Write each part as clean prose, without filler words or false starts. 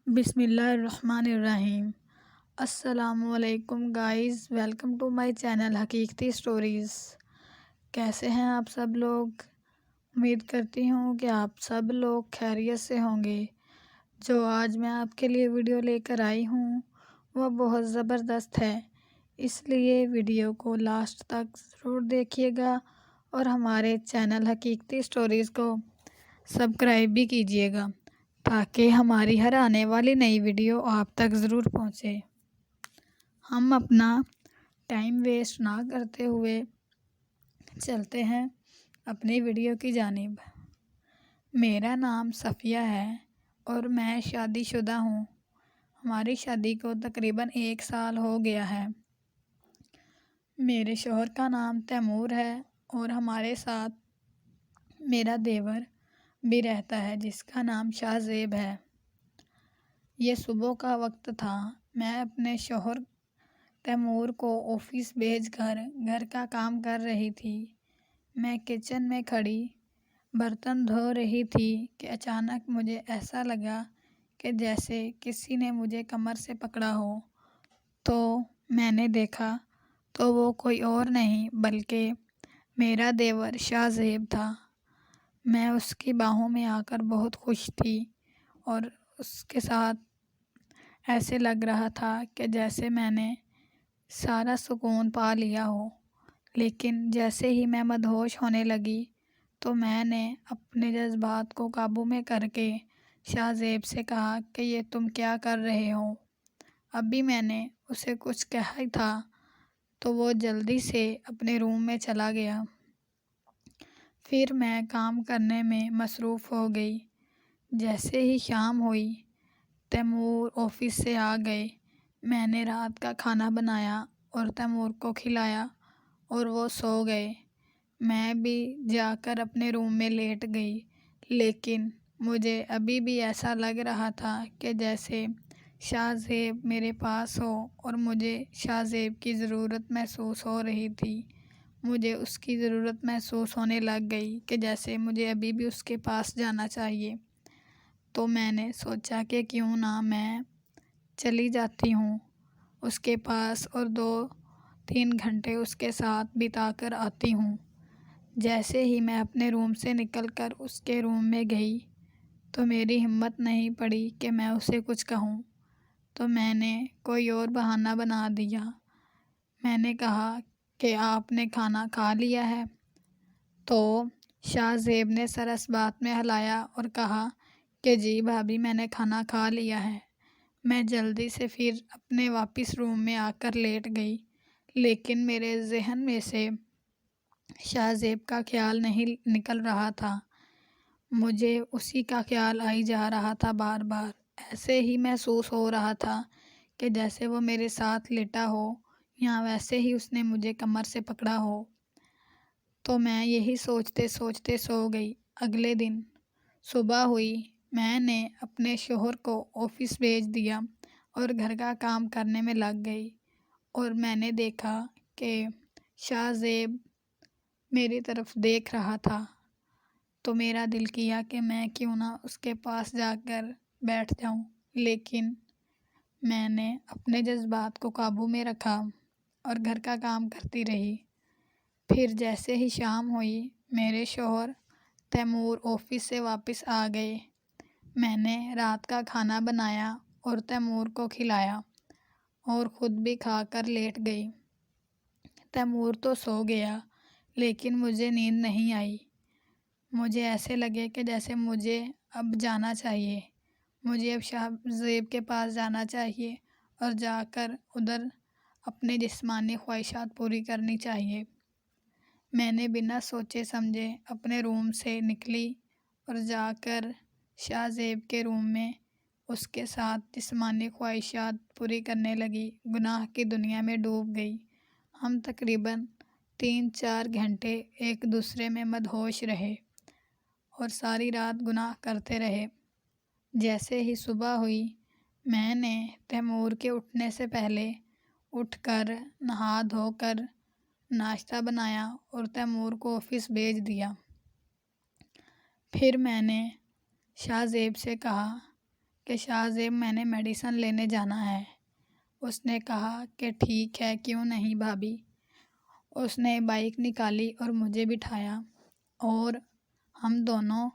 بسم اللہ الرحمن الرحیم۔ السلام علیکم guys, welcome to my channel حقیقتی سٹوریز۔ کیسے ہیں آپ سب لوگ؟ امید کرتی ہوں کہ آپ سب لوگ خیریت سے ہوں گے۔ جو آج میں آپ کے لیے ویڈیو لے کر آئی ہوں وہ بہت زبردست ہے، اس لیے ویڈیو کو لاسٹ تک ضرور دیکھیے گا اور ہمارے چینل حقیقتی سٹوریز کو سبسکرائب بھی کیجیے گا تاکہ ہماری ہر آنے والی نئی ویڈیو آپ تک ضرور پہنچے۔ ہم اپنا ٹائم ویسٹ نہ کرتے ہوئے چلتے ہیں اپنی ویڈیو کی جانب۔ میرا نام صفیہ ہے اور میں شادی شدہ ہوں۔ ہماری شادی کو تقریباً 1 سال ہو گیا ہے۔ میرے شوہر کا نام تیمور ہے اور ہمارے ساتھ میرا دیور بھی رہتا ہے جس کا نام شاہ زیب ہے۔ یہ صبح کا وقت تھا۔ میں اپنے شوہر تیمور کو آفس بھیج کر گھر کا کام کر رہی تھی۔ میں کچن میں کھڑی برتن دھو رہی تھی کہ اچانک مجھے ایسا لگا کہ جیسے کسی نے مجھے کمر سے پکڑا ہو، تو میں نے دیکھا تو وہ کوئی اور نہیں بلکہ میرا دیور شاہ زیب تھا۔ میں اس کی باہوں میں آ کر بہت خوش تھی اور اس کے ساتھ ایسے لگ رہا تھا کہ جیسے میں نے سارا سکون پا لیا ہو۔ لیکن جیسے ہی میں مدہوش ہونے لگی تو میں نے اپنے جذبات کو قابو میں کر کے شاہ زیب سے کہا کہ یہ تم کیا کر رہے ہو؟ ابھی میں نے اسے کچھ کہا ہی تھا تو وہ جلدی سے اپنے روم میں چلا گیا۔ پھر میں کام کرنے میں مصروف ہو گئی۔ جیسے ہی شام ہوئی تیمور آفس سے آ گئے۔ میں نے رات کا کھانا بنایا اور تیمور کو کھلایا اور وہ سو گئے۔ میں بھی جا کر اپنے روم میں لیٹ گئی، لیکن مجھے ابھی بھی ایسا لگ رہا تھا کہ جیسے شاہ زیب میرے پاس ہو اور مجھے شاہ زیب کی ضرورت محسوس ہو رہی تھی۔ مجھے اس کی ضرورت محسوس ہونے لگ گئی کہ جیسے مجھے ابھی بھی اس کے پاس جانا چاہیے۔ تو میں نے سوچا کہ کیوں نہ میں چلی جاتی ہوں اس کے پاس اور 2-3 گھنٹے اس کے ساتھ بتا کر آتی ہوں۔ جیسے ہی میں اپنے روم سے نکل کر اس کے روم میں گئی تو میری ہمت نہیں پڑی کہ میں اسے کچھ کہوں، تو میں نے کوئی اور بہانہ بنا دیا۔ میں نے کہا کہ آپ نے کھانا کھا لیا ہے؟ تو شاہ زیب نے سر اس بات میں ہلایا اور کہا کہ جی بھابھی، میں نے کھانا کھا لیا ہے۔ میں جلدی سے پھر اپنے واپس روم میں آ کر لیٹ گئی، لیکن میرے ذہن میں سے شاہ زیب کا خیال نہیں نکل رہا تھا۔ مجھے اسی کا خیال آئی جا رہا تھا بار بار۔ ایسے ہی محسوس ہو رہا تھا کہ جیسے وہ میرے ساتھ لیٹا ہو یا ویسے ہی اس نے مجھے کمر سے پکڑا ہو۔ تو میں یہی سوچتے سوچتے سو گئی۔ اگلے دن صبح ہوئی، میں نے اپنے شوہر کو آفس بھیج دیا اور گھر کا کام کرنے میں لگ گئی، اور میں نے دیکھا کہ شاہ زیب میری طرف دیکھ رہا تھا۔ تو میرا دل کیا کہ میں کیوں نہ اس کے پاس جا کر بیٹھ جاؤں، لیکن میں نے اپنے جذبات کو قابو میں رکھا اور گھر کا کام کرتی رہی۔ پھر جیسے ہی شام ہوئی میرے شوہر تیمور آفس سے واپس آ گئے۔ میں نے رات کا کھانا بنایا اور تیمور کو کھلایا اور خود بھی کھا کر لیٹ گئی۔ تیمور تو سو گیا لیکن مجھے نیند نہیں آئی۔ مجھے ایسے لگے کہ جیسے مجھے اب جانا چاہیے، مجھے اب شاہ زیب کے پاس جانا چاہیے اور جا کر ادھر اپنے جسمانی خواہشات پوری کرنی چاہیے۔ میں نے بنا سوچے سمجھے اپنے روم سے نکلی اور جا کر شاہ زیب کے روم میں اس کے ساتھ جسمانی خواہشات پوری کرنے لگی، گناہ کی دنیا میں ڈوب گئی۔ ہم تقریباً 3-4 گھنٹے ایک دوسرے میں مدہوش رہے اور ساری رات گناہ کرتے رہے۔ جیسے ہی صبح ہوئی میں نے تیمور کے اٹھنے سے پہلے اٹھ کر نہا دھو کر ناشتہ بنایا اور تیمور کو آفس بھیج دیا۔ پھر میں نے شاہ زیب سے کہا کہ شاہ زیب میں نے میڈیسن لینے جانا ہے۔ اس نے کہا کہ ٹھیک ہے، کیوں نہیں بھابھی۔ اس نے بائک نکالی اور مجھے بٹھایا اور ہم دونوں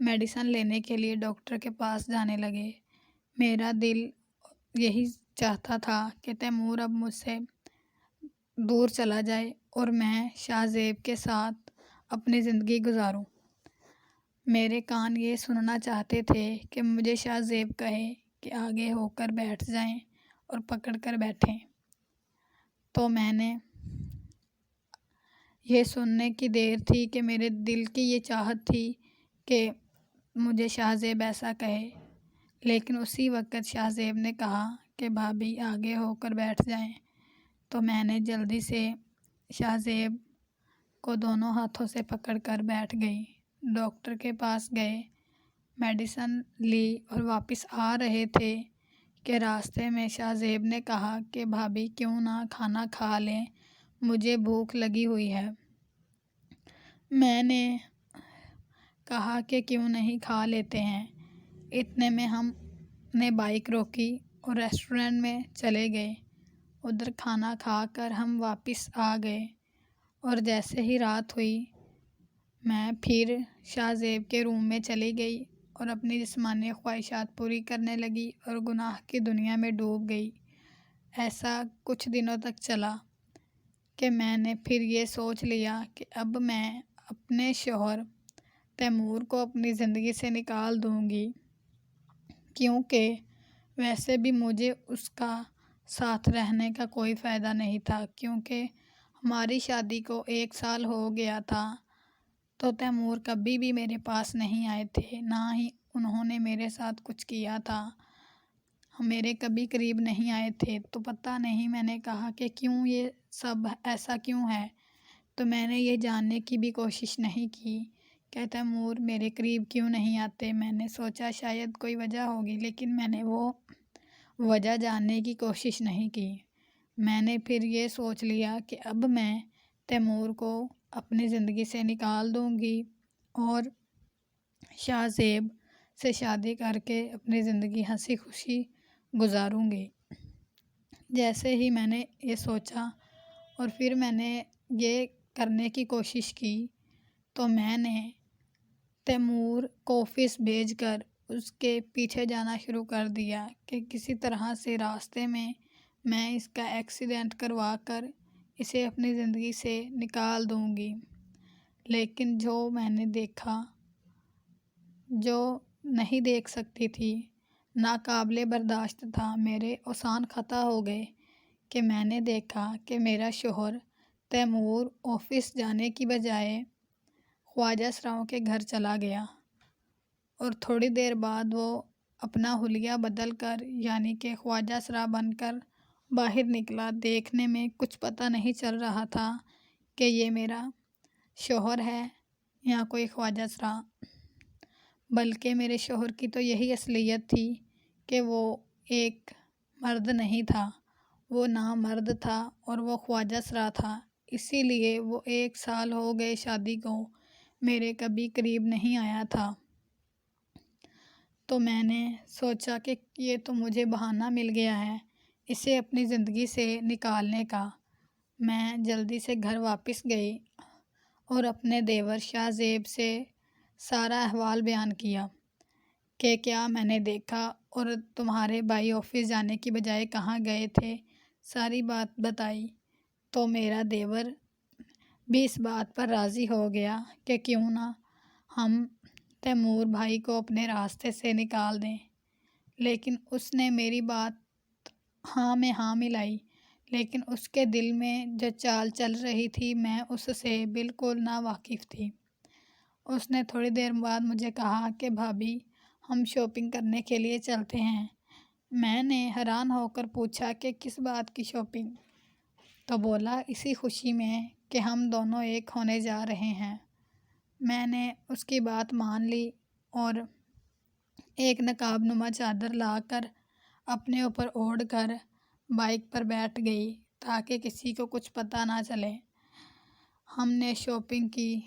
میڈیسن لینے کے لیے ڈاکٹر کے پاس جانے لگے۔ میرا دل یہی چاہتا تھا کہ تیمور اب مجھ سے دور چلا جائے اور میں شاہ زیب کے ساتھ اپنی زندگی گزاروں۔ میرے کان یہ سننا چاہتے تھے کہ مجھے شاہ زیب کہے کہ آگے ہو کر بیٹھ جائیں اور پکڑ کر بیٹھیں، تو میں نے یہ سننے کی دیر تھی کہ میرے دل کی یہ چاہت تھی کہ مجھے شاہ زیب ایسا کہے، لیکن اسی وقت شاہ زیب نے کہا کہ بھابھی آگے ہو کر بیٹھ جائیں، تو میں نے جلدی سے شاہ زیب کو دونوں ہاتھوں سے پکڑ کر بیٹھ گئی۔ ڈاکٹر کے پاس گئے، میڈیسن لی اور واپس آ رہے تھے کہ راستے میں شاہ زیب نے کہا کہ بھابھی کیوں نہ کھانا کھا لیں، مجھے بھوک لگی ہوئی ہے۔ میں نے کہا کہ کیوں نہیں، کھا لیتے ہیں۔ اتنے میں ہم نے بائک روکی اور ریسٹورنٹ میں چلے گئے۔ ادھر کھانا کھا کر ہم واپس آ گئے اور جیسے ہی رات ہوئی میں پھر شاہ زیب کے روم میں چلی گئی اور اپنی جسمانی خواہشات پوری کرنے لگی اور گناہ کی دنیا میں ڈوب گئی۔ ایسا کچھ دنوں تک چلا کہ میں نے پھر یہ سوچ لیا کہ اب میں اپنے شوہر تیمور کو اپنی زندگی سے نکال دوں گی، کیونکہ ویسے بھی مجھے اس کا ساتھ رہنے کا کوئی فائدہ نہیں تھا، کیونکہ ہماری شادی کو 1 سال ہو گیا تھا تو تیمور کبھی بھی میرے پاس نہیں آئے تھے، نہ ہی انہوں نے میرے ساتھ کچھ کیا تھا، میرے کبھی قریب نہیں آئے تھے۔ تو پتہ نہیں، میں نے کہا کہ کیوں یہ سب ایسا کیوں ہے، تو میں نے یہ جاننے کی بھی کوشش نہیں کی کہ تیمور میرے قریب کیوں نہیں آتے۔ میں نے سوچا شاید کوئی وجہ ہوگی، لیکن میں نے وہ وجہ جاننے کی کوشش نہیں کی۔ میں نے پھر یہ سوچ لیا کہ اب میں تیمور کو اپنی زندگی سے نکال دوں گی اور شاہ زیب سے شادی کر کے اپنی زندگی ہنسی خوشی گزاروں گی۔ جیسے ہی میں نے یہ سوچا اور پھر میں نے یہ کرنے کی کوشش کی، تو میں نے تیمور کو آفس بھیج کر اس کے پیچھے جانا شروع کر دیا کہ کسی طرح سے راستے میں اس کا ایکسیڈنٹ کروا کر اسے اپنی زندگی سے نکال دوں گی۔ لیکن جو میں نے دیکھا، جو نہیں دیکھ سکتی تھی، ناقابل برداشت تھا، میرے اوزان خطا ہو گئے کہ میں نے دیکھا کہ میرا شوہر تیمور آفس جانے کی بجائے خواجہ سراؤں کے گھر چلا گیا اور تھوڑی دیر بعد وہ اپنا حلیہ بدل کر یعنی کہ خواجہ سرا بن کر باہر نکلا۔ دیکھنے میں کچھ پتہ نہیں چل رہا تھا کہ یہ میرا شوہر ہے یا کوئی خواجہ سرا، بلکہ میرے شوہر کی تو یہی اصلیت تھی کہ وہ ایک مرد نہیں تھا، وہ نامرد تھا اور وہ خواجہ سرا تھا۔ اسی لیے وہ 1 سال ہو گئے شادی کو میرے کبھی قریب نہیں آیا تھا۔ تو میں نے سوچا کہ یہ تو مجھے بہانہ مل گیا ہے اسے اپنی زندگی سے نکالنے کا۔ میں جلدی سے گھر واپس گئی اور اپنے دیور شاہ زیب سے سارا احوال بیان کیا کہ کیا میں نے دیکھا اور تمہارے بھائی آفس جانے کی بجائے کہاں گئے تھے، ساری بات بتائی۔ تو میرا دیور بھی اس بات پر راضی ہو گیا کہ کیوں نہ ہم تیمور بھائی کو اپنے راستے سے نکال دیں، لیکن اس نے میری بات ہاں میں ہاں ملائی، لیکن اس کے دل میں جو چال چل رہی تھی میں اس سے بالکل ناواقف تھی۔ اس نے تھوڑی دیر بعد مجھے کہا کہ بھابھی ہم شاپنگ کرنے کے لیے چلتے ہیں۔ میں نے حیران ہو کر پوچھا کہ کس بات کی شاپنگ؟ تو بولا اسی خوشی میں کہ ہم دونوں ایک ہونے جا رہے ہیں۔ میں نے اس کی بات مان لی اور ایک نقاب نما چادر لا کر اپنے اوپر اوڑھ کر بائک پر بیٹھ گئی تاکہ کسی کو کچھ پتہ نہ چلے۔ ہم نے شاپنگ کی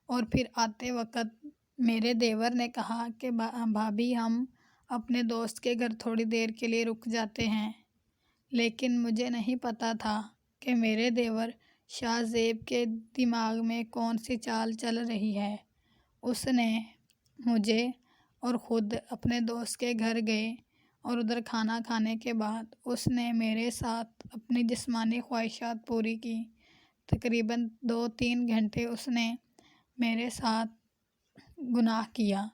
اور پھر آتے وقت میرے دیور نے کہا کہ بھابھی ہم اپنے دوست کے گھر تھوڑی دیر کے لیے رک جاتے ہیں، لیکن مجھے نہیں پتہ تھا کہ میرے دیور شاہ زیب کے دماغ میں کون سی چال چل رہی ہے۔ اس نے مجھے اور خود اپنے دوست کے گھر گئے اور ادھر کھانا کھانے کے بعد اس نے میرے ساتھ اپنی جسمانی خواہشات پوری کی۔ تقریباً 2-3 گھنٹے اس نے میرے ساتھ گناہ کیا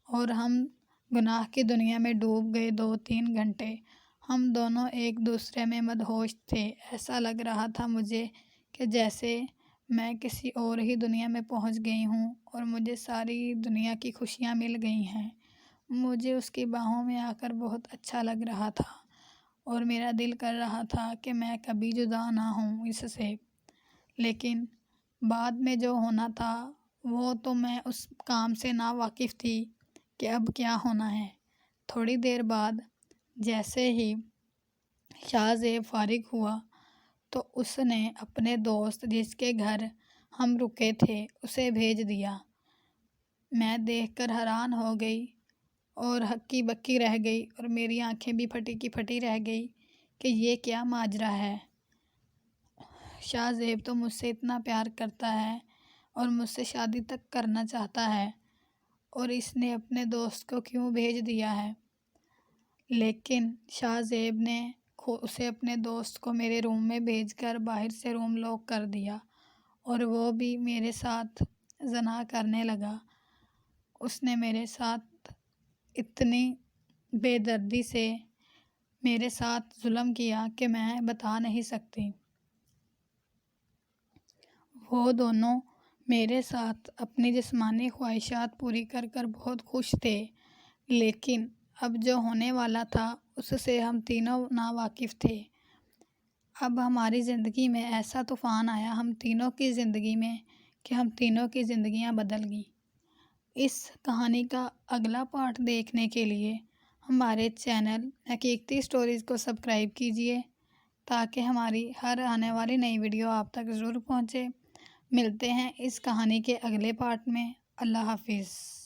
اور ہم گناہ کی دنیا میں ڈوب گئے۔ 2-3 گھنٹے ہم دونوں ایک دوسرے میں مدہوش تھے۔ ایسا لگ رہا تھا مجھے کہ جیسے میں کسی اور ہی دنیا میں پہنچ گئی ہوں اور مجھے ساری دنیا کی خوشیاں مل گئی ہیں۔ مجھے اس کی باہوں میں آ کر بہت اچھا لگ رہا تھا اور میرا دل کر رہا تھا کہ میں کبھی جدا نہ ہوں اس سے، لیکن بعد میں جو ہونا تھا وہ تو میں اس کام سے نا واقف تھی کہ اب کیا ہونا ہے۔ تھوڑی دیر بعد جیسے ہی شاہ زیب فارغ ہوا تو اس نے اپنے دوست جس کے گھر ہم رکے تھے اسے بھیج دیا۔ میں دیکھ کر حیران ہو گئی اور ہکی بکی رہ گئی اور میری آنکھیں بھی پھٹی کی پھٹی رہ گئی کہ یہ کیا ماجرا ہے۔ شاہ زیب تو مجھ سے اتنا پیار کرتا ہے اور مجھ سے شادی تک کرنا چاہتا ہے، اور اس نے اپنے دوست کو کیوں بھیج دیا ہے؟ لیکن شاہ زیب نے اسے اپنے دوست کو میرے روم میں بھیج کر باہر سے روم لاک کر دیا اور وہ بھی میرے ساتھ زنا کرنے لگا۔ اس نے میرے ساتھ اتنی بے دردی سے میرے ساتھ ظلم کیا کہ میں بتا نہیں سکتی۔ وہ دونوں میرے ساتھ اپنی جسمانی خواہشات پوری کر کر بہت خوش تھے، لیکن اب جو ہونے والا تھا اس سے ہم تینوں ناواقف تھے۔ اب ہماری زندگی میں ایسا طوفان آیا ہم تینوں کی زندگی میں کہ ہم تینوں کی زندگیاں بدل گئیں۔ اس کہانی کا اگلا پارٹ دیکھنے کے لیے ہمارے چینل حقیقتی سٹوریز کو سبسکرائب کیجیے تاکہ ہماری ہر آنے والی نئی ویڈیو آپ تک ضرور پہنچے۔ ملتے ہیں اس کہانی کے اگلے پارٹ میں۔ اللہ حافظ۔